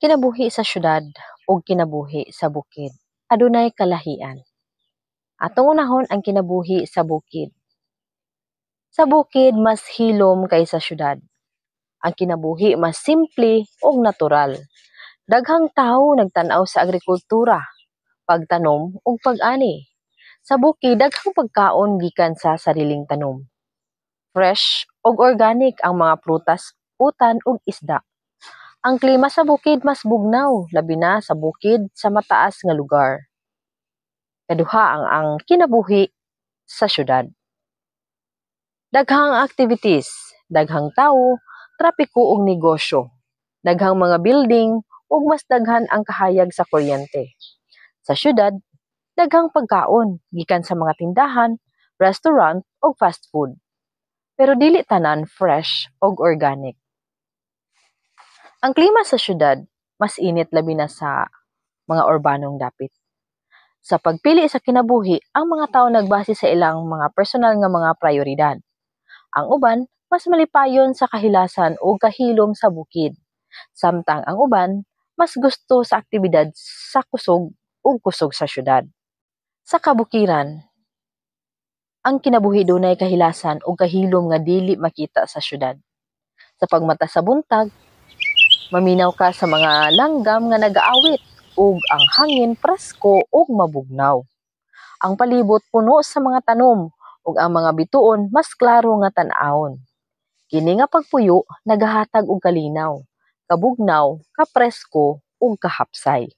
Kinabuhi sa syudad ug kinabuhi sa bukid adunay kalahian. Atong unahon ang kinabuhi sa bukid. Sa bukid mas hilom kaysa syudad. Ang kinabuhi mas simple ug natural. Daghang tawo nagtan-aw sa agrikultura, pagtanom ug pag-ani. Sa bukid daghang pagkaon gikan sa sariling tanom. Fresh ug organic ang mga prutas, utan ug isda. Ang klima sa bukid mas bugnaw, labi na sa bukid sa mataas nga lugar. Kaduha ang kinabuhi sa syudad. Daghang activities, daghang tawo, trapiko ug negosyo, daghang mga building ug mas daghan ang kahayag sa kuryente. Sa syudad, daghang pagkaon gikan sa mga tindahan, restaurant ug fast food. Pero dili tanan fresh ug organic. Ang klima sa syudad mas init labi na sa mga urbanong dapit. Sa pagpili sa kinabuhi, ang mga tao nagbase sa ilang mga personal nga mga prayoridad. Ang uban, mas malipayon sa kahilasan o kahilom sa bukid. Samtang ang uban, mas gusto sa aktibidad sa kusog o kusog sa syudad. Sa kabukiran, ang kinabuhi dunay kahilasan o kahilom nga dili makita sa syudad. Sa pagmata sa buntag, maminaw ka sa mga langgam nga nagaawit ug ang hangin presko ug mabugnaw. Ang palibot puno sa mga tanom ug ang mga bituon mas klaro nga tan-awon. Kini nga pagpuyo nagahatag og kalinaw, kabugnaw, kapresko ug kahapsay.